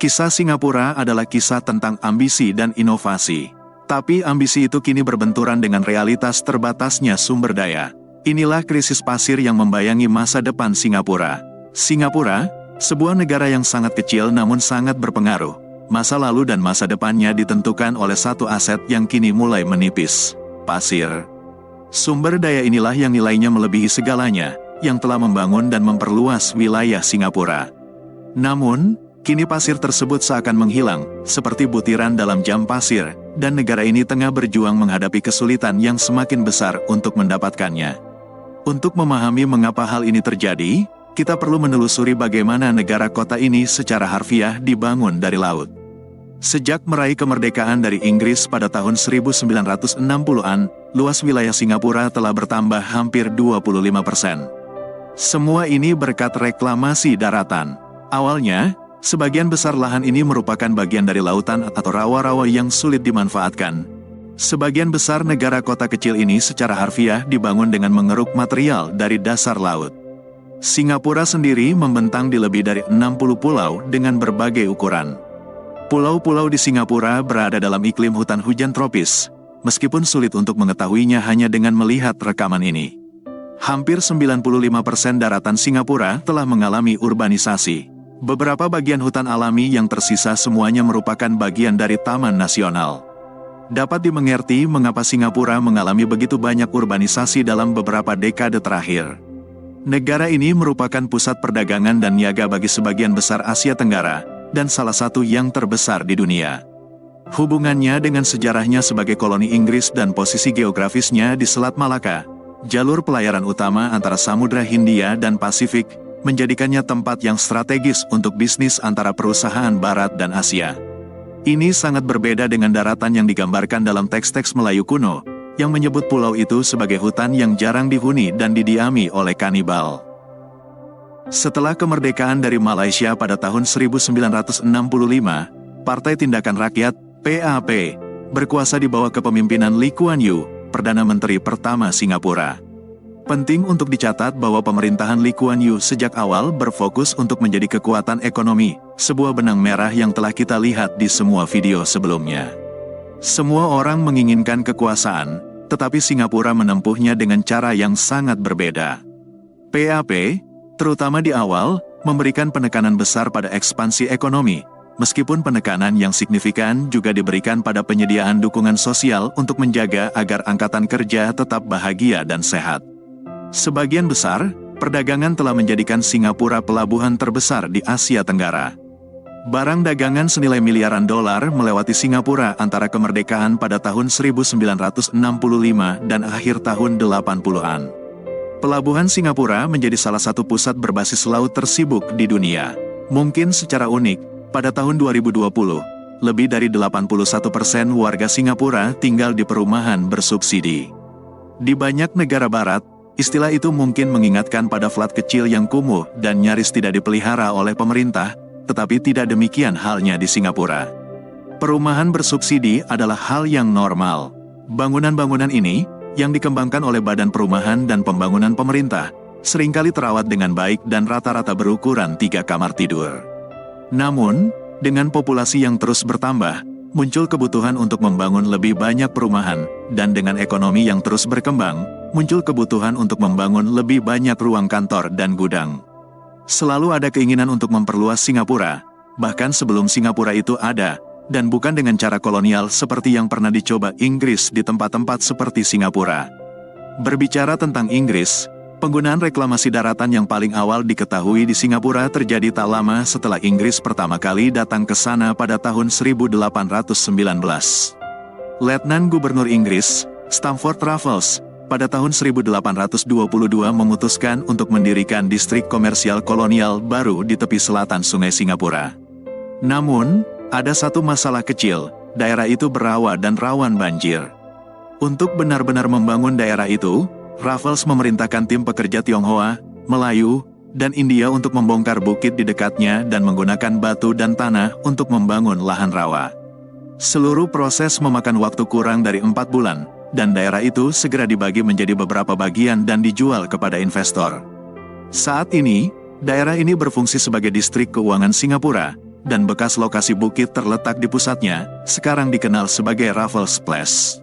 Kisah Singapura adalah kisah tentang ambisi dan inovasi. Tapi ambisi itu kini berbenturan dengan realitas terbatasnya sumber daya. Inilah krisis pasir yang membayangi masa depan Singapura. Singapura, sebuah negara yang sangat kecil namun sangat berpengaruh. Masa lalu dan masa depannya ditentukan oleh satu aset yang kini mulai menipis: pasir. Sumber daya inilah yang nilainya melebihi segalanya, yang telah membangun dan memperluas wilayah Singapura. Namun, kini pasir tersebut seakan menghilang, seperti butiran dalam jam pasir, dan negara ini tengah berjuang menghadapi kesulitan yang semakin besar untuk mendapatkannya. Untuk memahami mengapa hal ini terjadi, kita perlu menelusuri bagaimana negara kota ini secara harfiah dibangun dari laut. Sejak meraih kemerdekaan dari Inggris pada tahun 1960-an, luas wilayah Singapura telah bertambah hampir 25%. Semua ini berkat reklamasi daratan. Awalnya, sebagian besar lahan ini merupakan bagian dari lautan atau rawa-rawa yang sulit dimanfaatkan. Sebagian besar negara kota kecil ini secara harfiah dibangun dengan mengeruk material dari dasar laut. Singapura sendiri membentang di lebih dari 60 pulau dengan berbagai ukuran. Pulau-pulau di Singapura berada dalam iklim hutan hujan tropis, meskipun sulit untuk mengetahuinya hanya dengan melihat rekaman ini. Hampir 95% daratan Singapura telah mengalami urbanisasi. Beberapa bagian hutan alami yang tersisa semuanya merupakan bagian dari Taman Nasional. Dapat dimengerti mengapa Singapura mengalami begitu banyak urbanisasi dalam beberapa dekade terakhir. Negara ini merupakan pusat perdagangan dan niaga bagi sebagian besar Asia Tenggara, dan salah satu yang terbesar di dunia. Hubungannya dengan sejarahnya sebagai koloni Inggris dan posisi geografisnya di Selat Malaka, jalur pelayaran utama antara Samudra Hindia dan Pasifik, menjadikannya tempat yang strategis untuk bisnis antara perusahaan Barat dan Asia. Ini sangat berbeda dengan daratan yang digambarkan dalam teks-teks Melayu kuno, yang menyebut pulau itu sebagai hutan yang jarang dihuni dan didiami oleh kanibal. Setelah kemerdekaan dari Malaysia pada tahun 1965, Partai Tindakan Rakyat, PAP, berkuasa di bawah kepemimpinan Lee Kuan Yew, Perdana Menteri pertama Singapura. Penting untuk dicatat bahwa pemerintahan Lee Kuan Yew sejak awal berfokus untuk menjadi kekuatan ekonomi, sebuah benang merah yang telah kita lihat di semua video sebelumnya. Semua orang menginginkan kekuasaan, tetapi Singapura menempuhnya dengan cara yang sangat berbeda. PAP, terutama di awal, memberikan penekanan besar pada ekspansi ekonomi, meskipun penekanan yang signifikan juga diberikan pada penyediaan dukungan sosial untuk menjaga agar angkatan kerja tetap bahagia dan sehat. Sebagian besar, perdagangan telah menjadikan Singapura pelabuhan terbesar di Asia Tenggara. Barang dagangan senilai miliaran dolar melewati Singapura antara kemerdekaan pada tahun 1965 dan akhir tahun 80-an. Pelabuhan Singapura menjadi salah satu pusat berbasis laut tersibuk di dunia. Mungkin secara unik, pada tahun 2020, lebih dari 81% warga Singapura tinggal di perumahan bersubsidi. Di banyak negara barat, istilah itu mungkin mengingatkan pada flat kecil yang kumuh dan nyaris tidak dipelihara oleh pemerintah, tetapi tidak demikian halnya di Singapura. Perumahan bersubsidi adalah hal yang normal. Bangunan-bangunan ini, yang dikembangkan oleh Badan Perumahan dan Pembangunan Pemerintah, seringkali terawat dengan baik dan rata-rata berukuran 3 kamar tidur. Namun, dengan populasi yang terus bertambah, muncul kebutuhan untuk membangun lebih banyak perumahan, dan dengan ekonomi yang terus berkembang, muncul kebutuhan untuk membangun lebih banyak ruang kantor dan gudang. Selalu ada keinginan untuk memperluas Singapura, bahkan sebelum Singapura itu ada, dan bukan dengan cara kolonial seperti yang pernah dicoba Inggris di tempat-tempat seperti Singapura. Berbicara tentang Inggris, penggunaan reklamasi daratan yang paling awal diketahui di Singapura terjadi tak lama setelah Inggris pertama kali datang ke sana pada tahun 1819. Letnan Gubernur Inggris, Stamford Raffles, pada tahun 1822 memutuskan untuk mendirikan distrik komersial kolonial baru di tepi selatan Sungai Singapura. Namun, ada satu masalah kecil, daerah itu berawa dan rawan banjir. Untuk benar-benar membangun daerah itu, Raffles memerintahkan tim pekerja Tionghoa, Melayu, dan India untuk membongkar bukit di dekatnya dan menggunakan batu dan tanah untuk membangun lahan rawa. Seluruh proses memakan waktu kurang dari 4 bulan, dan daerah itu segera dibagi menjadi beberapa bagian dan dijual kepada investor. Saat ini, daerah ini berfungsi sebagai distrik keuangan Singapura, dan bekas lokasi bukit terletak di pusatnya, sekarang dikenal sebagai Raffles Place.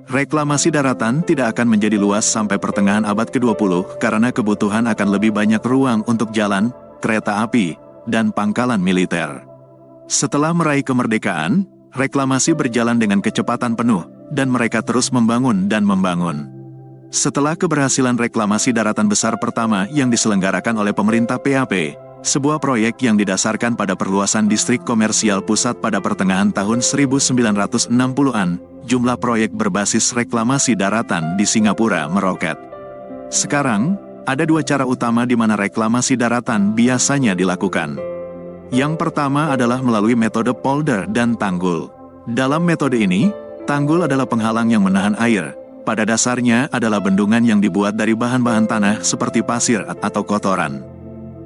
Reklamasi daratan tidak akan menjadi luas sampai pertengahan abad ke-20 karena kebutuhan akan lebih banyak ruang untuk jalan, kereta api, dan pangkalan militer. Setelah meraih kemerdekaan, reklamasi berjalan dengan kecepatan penuh, dan mereka terus membangun dan membangun. Setelah keberhasilan reklamasi daratan besar pertama yang diselenggarakan oleh pemerintah PAP, sebuah proyek yang didasarkan pada perluasan distrik komersial pusat pada pertengahan tahun 1960-an, jumlah proyek berbasis reklamasi daratan di Singapura meroket. Sekarang, ada dua cara utama di mana reklamasi daratan biasanya dilakukan. Yang pertama adalah melalui metode polder dan tanggul. Dalam metode ini, tanggul adalah penghalang yang menahan air. Pada dasarnya adalah bendungan yang dibuat dari bahan-bahan tanah seperti pasir atau kotoran.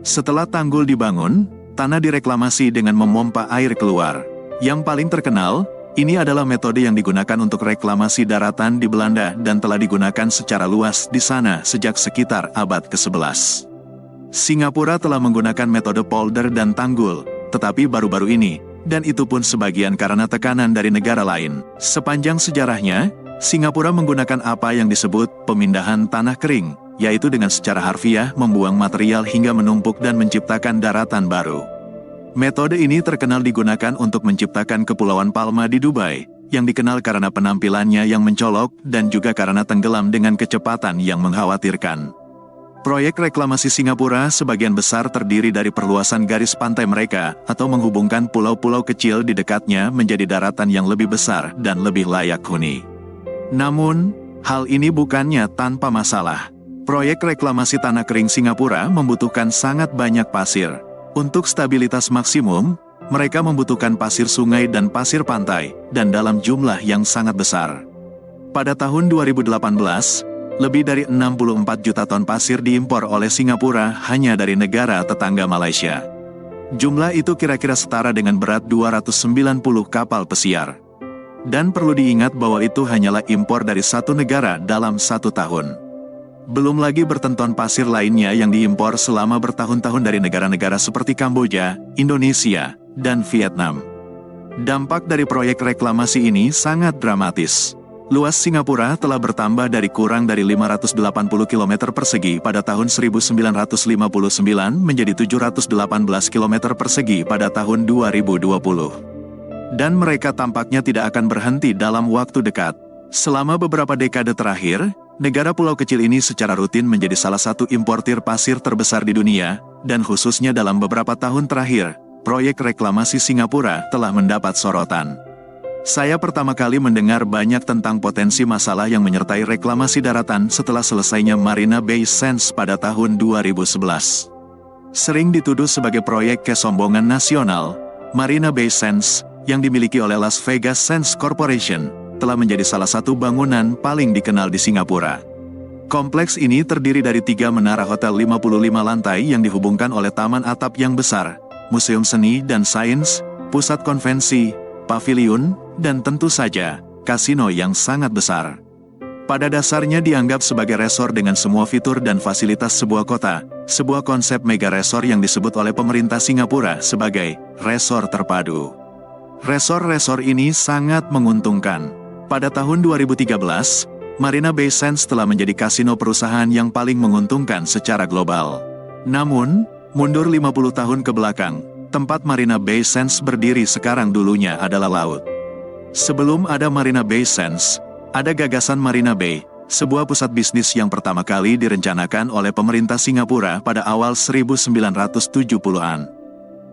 Setelah tanggul dibangun, tanah direklamasi dengan memompa air keluar. Yang paling terkenal, ini adalah metode yang digunakan untuk reklamasi daratan di Belanda dan telah digunakan secara luas di sana sejak sekitar abad ke-11. Singapura telah menggunakan metode polder dan tanggul, tetapi baru-baru ini, dan itu pun sebagian karena tekanan dari negara lain. Sepanjang sejarahnya, Singapura menggunakan apa yang disebut pemindahan tanah kering, yaitu dengan secara harfiah membuang material hingga menumpuk dan menciptakan daratan baru. Metode ini terkenal digunakan untuk menciptakan Kepulauan Palma di Dubai, yang dikenal karena penampilannya yang mencolok dan juga karena tenggelam dengan kecepatan yang mengkhawatirkan. Proyek reklamasi Singapura sebagian besar terdiri dari perluasan garis pantai mereka atau menghubungkan pulau-pulau kecil di dekatnya menjadi daratan yang lebih besar dan lebih layak huni. Namun, hal ini bukannya tanpa masalah. Proyek reklamasi tanah kering Singapura membutuhkan sangat banyak pasir. Untuk stabilitas maksimum, mereka membutuhkan pasir sungai dan pasir pantai, dan dalam jumlah yang sangat besar. Pada tahun 2018, lebih dari 64 juta ton pasir diimpor oleh Singapura hanya dari negara tetangga Malaysia. Jumlah itu kira-kira setara dengan berat 290 kapal pesiar. Dan perlu diingat bahwa itu hanyalah impor dari satu negara dalam satu tahun. Belum lagi bertonton pasir lainnya yang diimpor selama bertahun-tahun dari negara-negara seperti Kamboja, Indonesia, dan Vietnam. Dampak dari proyek reklamasi ini sangat dramatis. Luas Singapura telah bertambah dari kurang dari 580 km persegi pada tahun 1959 menjadi 718 km persegi pada tahun 2020. Dan mereka tampaknya tidak akan berhenti dalam waktu dekat. Selama beberapa dekade terakhir, negara pulau kecil ini secara rutin menjadi salah satu importir pasir terbesar di dunia, dan khususnya dalam beberapa tahun terakhir, proyek reklamasi Singapura telah mendapat sorotan. Saya pertama kali mendengar banyak tentang potensi masalah yang menyertai reklamasi daratan setelah selesainya Marina Bay Sands pada tahun 2011. Sering dituduh sebagai proyek kesombongan nasional, Marina Bay Sands, yang dimiliki oleh Las Vegas Sands Corporation, telah menjadi salah satu bangunan paling dikenal di Singapura. Kompleks ini terdiri dari 3 menara hotel 55 lantai yang dihubungkan oleh taman atap yang besar, museum seni dan sains, pusat konvensi, paviliun, dan tentu saja, kasino yang sangat besar. Pada dasarnya dianggap sebagai resor dengan semua fitur dan fasilitas sebuah kota, sebuah konsep mega resor yang disebut oleh pemerintah Singapura sebagai resor terpadu. Resor-resor ini sangat menguntungkan. Pada tahun 2013, Marina Bay Sands telah menjadi kasino perusahaan yang paling menguntungkan secara global. Namun, mundur 50 tahun ke belakang, tempat Marina Bay Sands berdiri sekarang dulunya adalah laut. Sebelum ada Marina Bay Sands, ada gagasan Marina Bay, sebuah pusat bisnis yang pertama kali direncanakan oleh pemerintah Singapura pada awal 1970-an.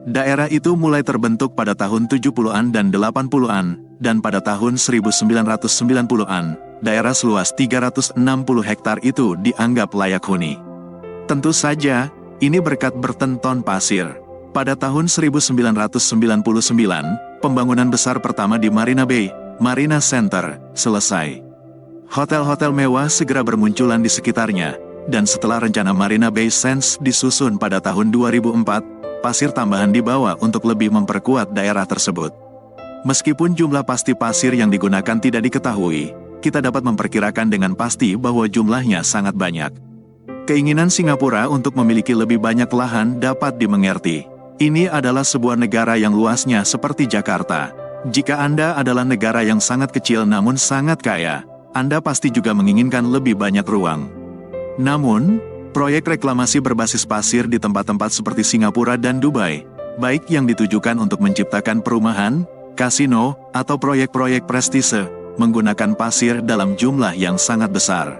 Daerah itu mulai terbentuk pada tahun 70-an dan 80-an, dan pada tahun 1990-an, daerah seluas 360 hektar itu dianggap layak huni. Tentu saja, ini berkat bertenton pasir. Pada tahun 1999, pembangunan besar pertama di Marina Bay, Marina Center, selesai. Hotel-hotel mewah segera bermunculan di sekitarnya, dan setelah rencana Marina Bay Sands disusun pada tahun 2004, pasir tambahan dibawa untuk lebih memperkuat daerah tersebut. Meskipun jumlah pasti pasir yang digunakan tidak diketahui, kita dapat memperkirakan dengan pasti bahwa jumlahnya sangat banyak. Keinginan Singapura untuk memiliki lebih banyak lahan dapat dimengerti. Ini adalah sebuah negara yang luasnya seperti Jakarta. Jika Anda adalah negara yang sangat kecil namun sangat kaya, Anda pasti juga menginginkan lebih banyak ruang. Namun, proyek reklamasi berbasis pasir di tempat-tempat seperti Singapura dan Dubai, baik yang ditujukan untuk menciptakan perumahan, kasino, atau proyek-proyek prestise, menggunakan pasir dalam jumlah yang sangat besar.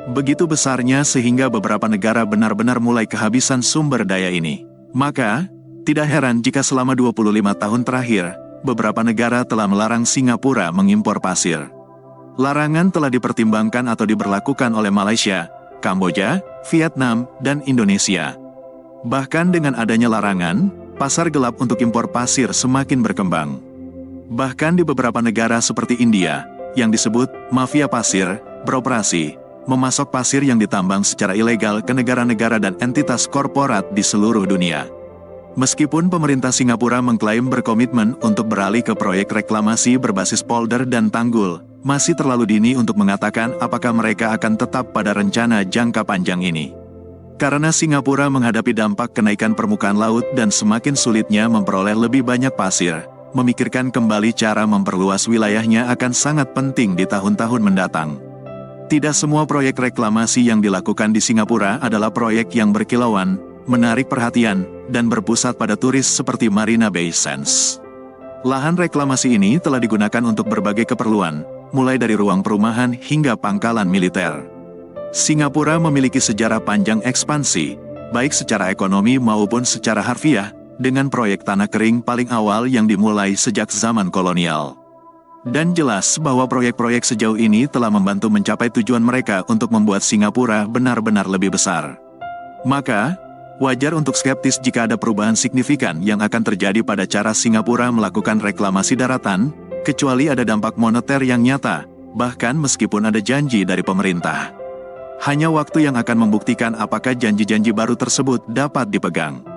Begitu besarnya sehingga beberapa negara benar-benar mulai kehabisan sumber daya ini. Maka, tidak heran jika selama 25 tahun terakhir, beberapa negara telah melarang Singapura mengimpor pasir. Larangan telah dipertimbangkan atau diberlakukan oleh Malaysia, Kamboja, Vietnam, dan Indonesia. Bahkan dengan adanya larangan, pasar gelap untuk impor pasir semakin berkembang. Bahkan di beberapa negara seperti India, yang disebut mafia pasir, beroperasi, memasok pasir yang ditambang secara ilegal ke negara-negara dan entitas korporat di seluruh dunia. Meskipun pemerintah Singapura mengklaim berkomitmen untuk beralih ke proyek reklamasi berbasis polder dan tanggul, masih terlalu dini untuk mengatakan apakah mereka akan tetap pada rencana jangka panjang ini. Karena Singapura menghadapi dampak kenaikan permukaan laut dan semakin sulitnya memperoleh lebih banyak pasir, memikirkan kembali cara memperluas wilayahnya akan sangat penting di tahun-tahun mendatang. Tidak semua proyek reklamasi yang dilakukan di Singapura adalah proyek yang berkilauan, menarik perhatian, dan berpusat pada turis seperti Marina Bay Sands. Lahan reklamasi ini telah digunakan untuk berbagai keperluan, mulai dari ruang perumahan hingga pangkalan militer. Singapura memiliki sejarah panjang ekspansi, baik secara ekonomi maupun secara harfiah, dengan proyek tanah kering paling awal yang dimulai sejak zaman kolonial. Dan jelas bahwa proyek-proyek sejauh ini telah membantu mencapai tujuan mereka untuk membuat Singapura benar-benar lebih besar. Maka, wajar untuk skeptis jika ada perubahan signifikan yang akan terjadi pada cara Singapura melakukan reklamasi daratan, kecuali ada dampak moneter yang nyata, bahkan meskipun ada janji dari pemerintah. Hanya waktu yang akan membuktikan apakah janji-janji baru tersebut dapat dipegang.